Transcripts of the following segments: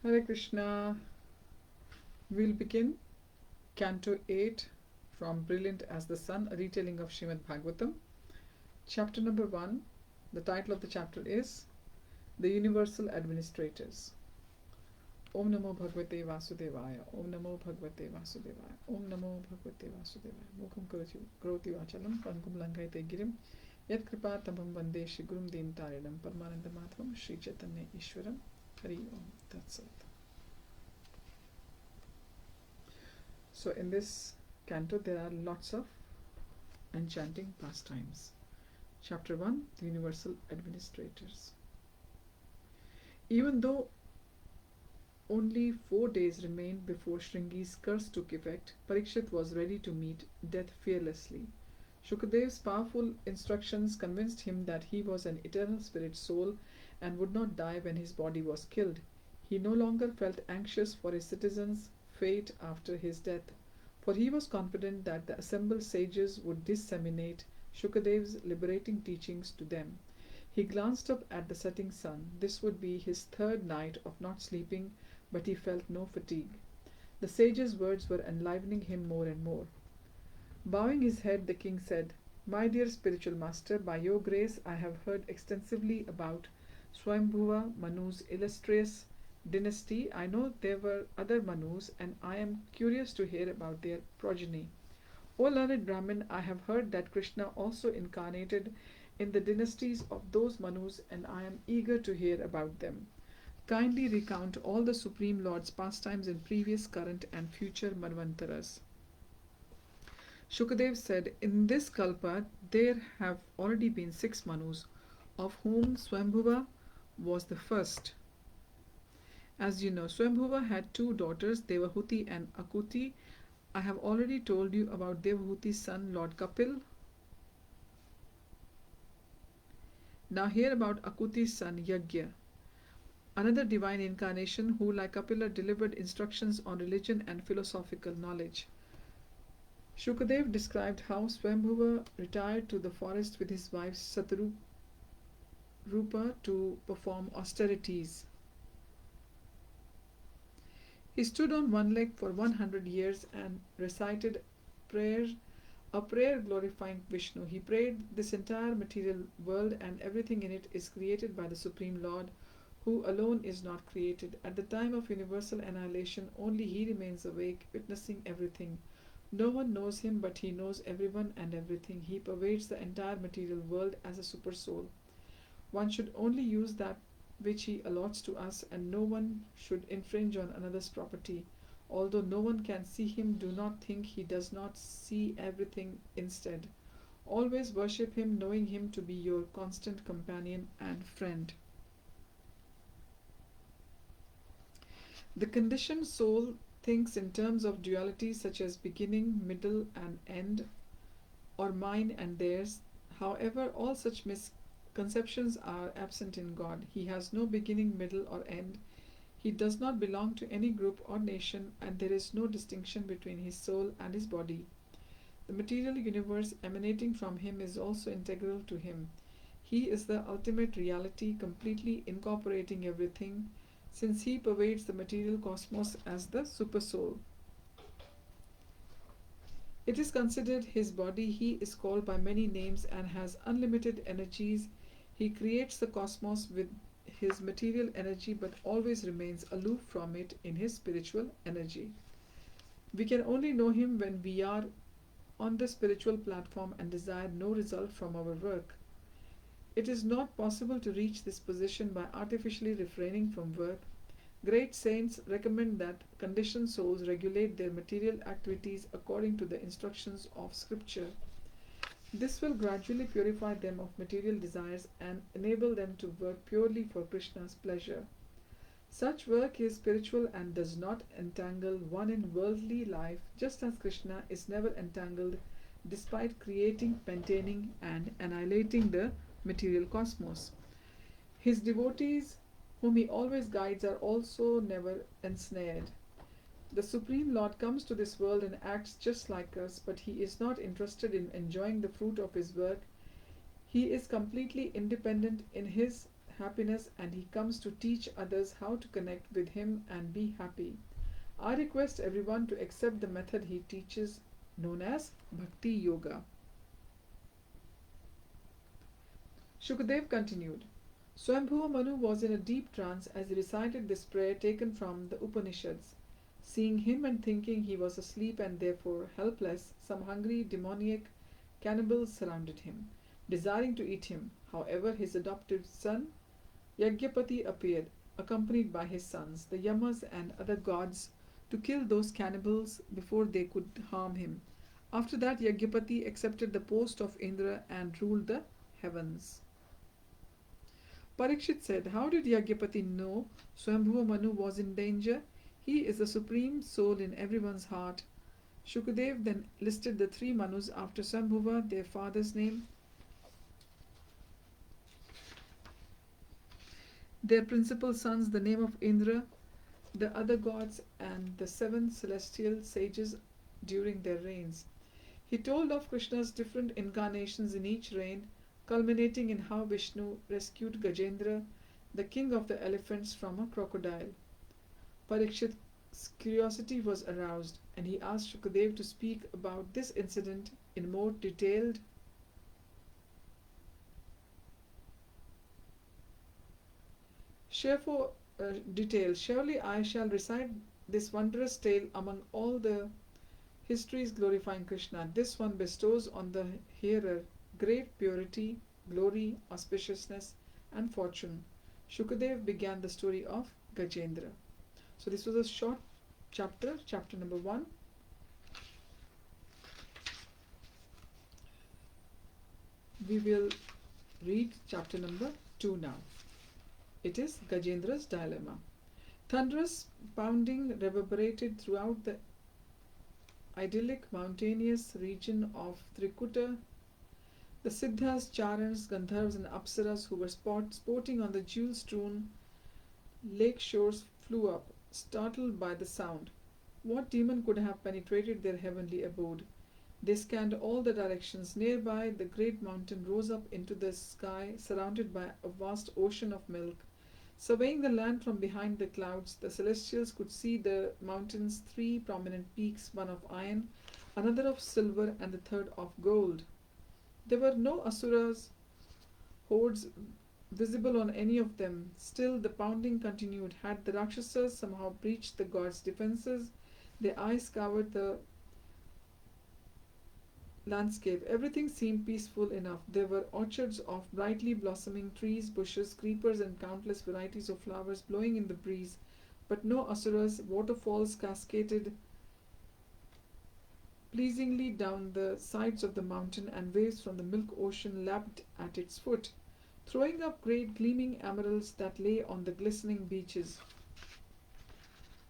Hare Krishna. We'll begin Canto 8 from Brilliant as the Sun, a retelling of Srimad Bhagavatam. Chapter number 1. The title of the chapter is The Universal Administrators. Om Namo Bhagavate Vasudevaya. Om Namo Bhagavate Vasudevaya. Om Namo Bhagavate Vasudevaya. Mukham karoti vachalam pangum langaite girim yat kripa tamam vande shri gurum din taridam parmananda matvam shri chaitanya ishwaram. Hari Om. That's it. So in this canto there are lots of enchanting pastimes. Chapter 1, the Universal Administrators. Even though only 4 days remained before Shringi's curse took effect, Parikshit was ready to meet death fearlessly. Shukadev's powerful instructions convinced him that he was an eternal spirit soul and would not die when his body was killed. He no longer felt anxious for his citizens' fate after his death, for he was confident that the assembled sages would disseminate Shukadev's liberating teachings to them. He glanced up at the setting sun. This would be his third night of not sleeping, but he felt no fatigue. The sage's words were enlivening him more and more. Bowing his head, the king said, "My dear spiritual master, by your grace I have heard extensively about Swayambhuva Manu's illustrious dynasty. I know there were other Manus, and I am curious to hear about their progeny. O learned Brahmin, I have heard that Krishna also incarnated in the dynasties of those Manus, and I am eager to hear about them. Kindly recount all the Supreme Lord's pastimes in previous, current, and future Manvantaras." Shukadev said, "In this Kalpa there have already been 6 Manus, of whom Swambhuva was the first. As you know, Swambhuva had 2 daughters, Devahuti and Akuti. I have already told you about Devahuti's son, Lord Kapil. Now hear about Akuti's son, Yagya, another divine incarnation who, like Kapila, delivered instructions on religion and philosophical knowledge." Shukadev described how Swambhuva retired to the forest with his wife Satarupa to perform austerities. He stood on one leg for 100 years and recited a prayer glorifying Vishnu. He prayed, "This entire material world and everything in it is created by the Supreme Lord, who alone is not created. At the time of universal annihilation, only He remains awake, witnessing everything. No one knows Him, but He knows everyone and everything. He pervades the entire material world as a super soul. One should only use that which He allots to us, and no one should infringe on another's property. Although no one can see Him, do not think He does not see everything. Instead, always worship Him, knowing Him to be your constant companion and friend." The conditioned soul thinks in terms of duality such as beginning, middle, and end, or mine and theirs. However, all such misconceptions are absent in God. He has no beginning, middle, or end. He does not belong to any group or nation, and there is no distinction between his soul and his body. The material universe emanating from him is also integral to him. He is the ultimate reality, completely incorporating everything, since he pervades the material cosmos as the supersoul. It is considered his body. He is called by many names and has unlimited energies. He creates the cosmos with his material energy, but always remains aloof from it in his spiritual energy. We can only know him when we are on the spiritual platform and desire no result from our work. It is not possible to reach this position by artificially refraining from work. Great saints recommend that conditioned souls regulate their material activities according to the instructions of Scripture. This will gradually purify them of material desires and enable them to work purely for Krishna's pleasure. Such work is spiritual and does not entangle one in worldly life, just as Krishna is never entangled despite creating, maintaining, and annihilating the material cosmos. His devotees, whom he always guides, are also never ensnared. The Supreme Lord comes to this world and acts just like us, but he is not interested in enjoying the fruit of his work. He is completely independent in his happiness, and he comes to teach others how to connect with him and be happy. I request everyone to accept the method he teaches, known as Bhakti Yoga. Shukadev continued. Swambhuva Manu was in a deep trance as he recited this prayer taken from the Upanishads. Seeing him and thinking he was asleep and therefore helpless, some hungry, demoniac cannibals surrounded him, desiring to eat him. However, his adopted son Yagyapati appeared, accompanied by his sons, the Yamas and other gods, to kill those cannibals before they could harm him. After that, Yagyapati accepted the post of Indra and ruled the heavens. Parikshit said, how did Yagyapati know Swambhuva Manu was in danger? He is the supreme soul in everyone's heart. Shukadev then listed the three Manus after Swambhuva, their father's name, their principal sons, the name of Indra, the other gods, and the seven celestial sages during their reigns. He told of Krishna's different incarnations in each reign, culminating in how Vishnu rescued Gajendra, the king of the elephants, from a crocodile. Parikshit's curiosity was aroused, and he asked Shukadev to speak about this incident in more detailed detail. Surely I shall recite this wondrous tale among all the histories glorifying Krishna. This one bestows on the hearer great purity, glory, auspiciousness, and fortune. Shukadev began the story of Gajendra. So this was a short chapter, chapter number 1. We will read chapter number 2 now. It is Gajendra's dilemma. Thunderous pounding reverberated throughout the idyllic mountainous region of Trikuta. The Siddhas, Charans, Gandharvas, and Apsaras who were sporting on the jewel-strewn lake shores flew up, startled by the sound. What demon could have penetrated their heavenly abode? They scanned all the directions. Nearby, the great mountain rose up into the sky, surrounded by a vast ocean of milk. Surveying the land from behind the clouds, the celestials could see the mountain's three prominent peaks, one of iron, another of silver, and the third of gold. There were no asuras' hordes visible on any of them. Still, the pounding continued. Had the Rakshasas somehow breached the gods' defenses? Their eyes scoured the landscape. Everything seemed peaceful enough. There were orchards of brightly blossoming trees, bushes, creepers, and countless varieties of flowers blowing in the breeze, but no asuras. Waterfalls cascaded pleasingly down the sides of the mountain, and waves from the milk ocean lapped at its foot, throwing up great gleaming emeralds that lay on the glistening beaches.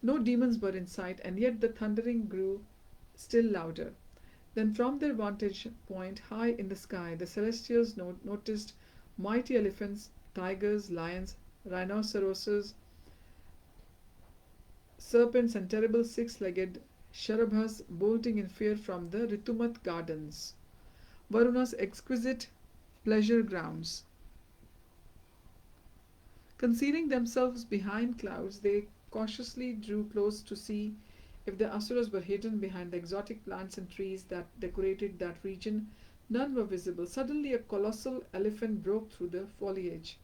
No demons were in sight, and yet the thundering grew still louder. Then from their vantage point high in the sky, the celestials noticed mighty elephants, tigers, lions, rhinoceroses, serpents, and terrible six-legged Sharabhas bolting in fear from the Ritumat gardens, Varuna's exquisite pleasure grounds. Concealing themselves behind clouds, they cautiously drew close to see if the asuras were hidden behind the exotic plants and trees that decorated that region. None were visible. Suddenly a colossal elephant broke through the foliage.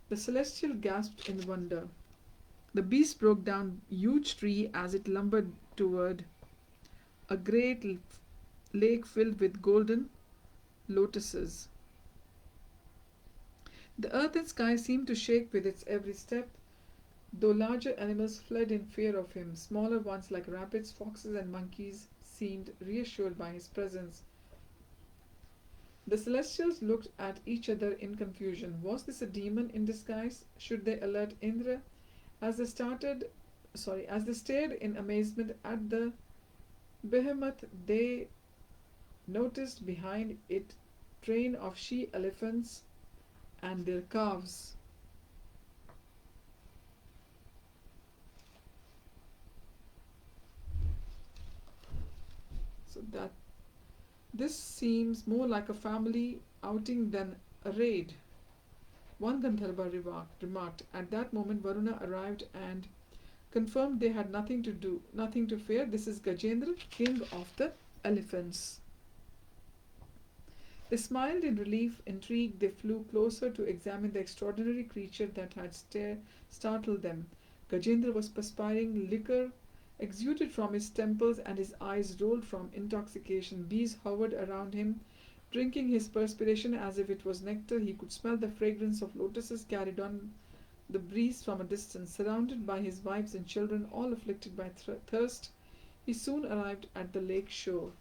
The celestial gasped in wonder. The beast broke down a huge tree as it lumbered toward a great lake filled with golden lotuses. The earth and sky seemed to shake with its every step, though larger animals fled in fear of him. Smaller ones like rabbits, foxes, and monkeys seemed reassured by his presence. The celestials looked at each other in confusion. Was this a demon in disguise? Should they alert Indra? As they stared in amazement at the behemoth, they noticed behind it train of she-elephants and their calves. So that this seems more like a family outing than a raid. One Gandharva remarked, "At that moment Varuna arrived and confirmed they had nothing to fear. This is Gajendra, king of the elephants." They smiled in relief. Intrigued, they flew closer to examine the extraordinary creature that had startled them. Gajendra was perspiring, liquor exuded from his temples, and his eyes rolled from intoxication. Bees hovered around him, drinking his perspiration as if it was nectar. He could smell the fragrance of lotuses carried on the breeze from a distance. Surrounded by his wives and children, all afflicted by thirst, he soon arrived at the lake shore.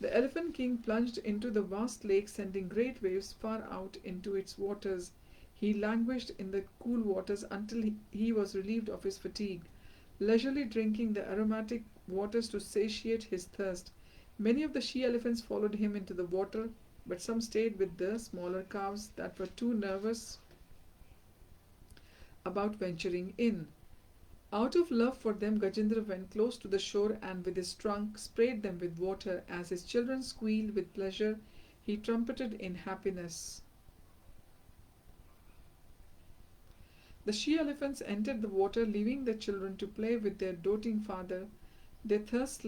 The Elephant King plunged into the vast lake, sending great waves far out into its waters. He languished in the cool waters until he was relieved of his fatigue, leisurely drinking the aromatic waters to satiate his thirst. Many of the she-elephants followed him into the water, but some stayed with the smaller calves that were too nervous about venturing in. Out of love for them, Gajendra went close to the shore and with his trunk sprayed them with water. As his children squealed with pleasure, he trumpeted in happiness. The she-elephants entered the water, leaving the children to play with their doting father. Their thirst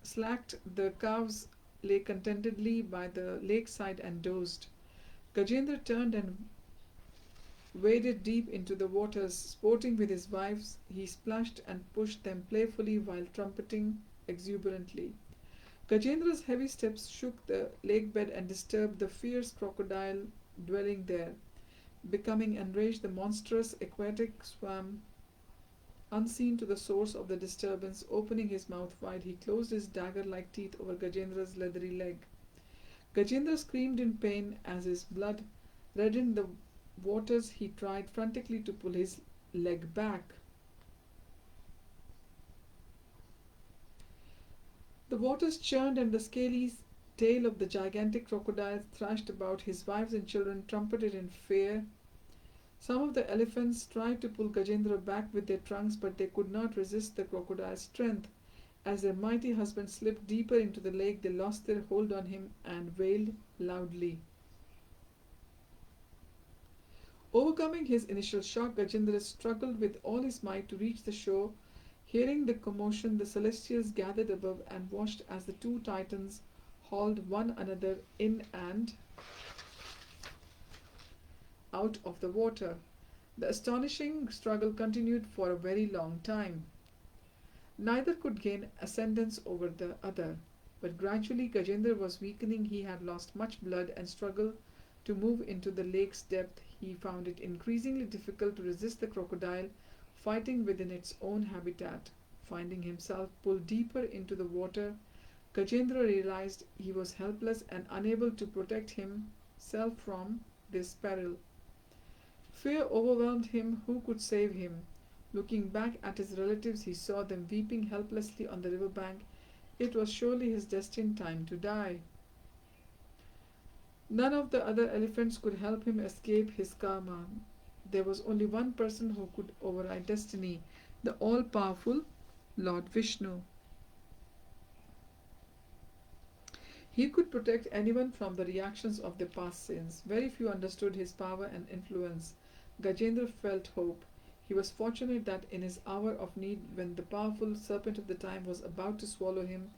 slacked, the calves lay contentedly by the lakeside and dozed. Gajendra turned and waded deep into the waters. Sporting with his wives, he splashed and pushed them playfully while trumpeting exuberantly. Gajendra's heavy steps shook the lake bed and disturbed the fierce crocodile dwelling there. Becoming enraged, the monstrous aquatic swam unseen to the source of the disturbance. Opening his mouth wide, he closed his dagger-like teeth over Gajendra's leathery leg. Gajendra screamed in pain as his blood reddened the waters. He tried frantically to pull his leg back. The waters churned and the scaly tail of the gigantic crocodile thrashed about. His wives and children trumpeted in fear. Some of the elephants tried to pull Gajendra back with their trunks, but they could not resist the crocodile's strength. As their mighty husband slipped deeper into the lake, they lost their hold on him and wailed loudly. Overcoming his initial shock, Gajendra struggled with all his might to reach the shore. Hearing the commotion, the celestials gathered above and watched as the two titans hauled one another in and out of the water. The astonishing struggle continued for a very long time. Neither could gain ascendance over the other, but gradually Gajendra was weakening. He had lost much blood and struggled to move into the lake's depth. He found it increasingly difficult to resist the crocodile fighting within its own habitat. Finding himself pulled deeper into the water, Gajendra realized he was helpless and unable to protect himself from this peril. Fear overwhelmed him. Who could save him? Looking back at his relatives, he saw them weeping helplessly on the riverbank. It was surely his destined time to die. None of the other elephants could help him escape his karma. There was only one person who could override destiny, the all-powerful Lord Vishnu. He could protect anyone from the reactions of their past sins. Very few understood his power and influence. Gajendra felt hope. He was fortunate that in his hour of need, when the powerful serpent of the time was about to swallow him,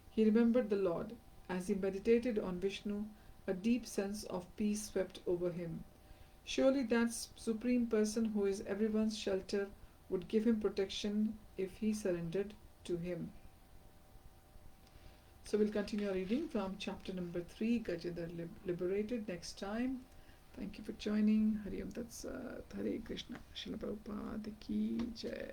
he remembered the Lord. As he meditated on Vishnu, a deep sense of peace swept over him. Surely that supreme person who is everyone's shelter would give him protection if he surrendered to him. So we'll continue our reading from chapter number 3, Gajendra Liberated, next time. Thank you for joining. Hari Om Tat Sat. Hare Krishna. Srila Prabhupada Ki Jai.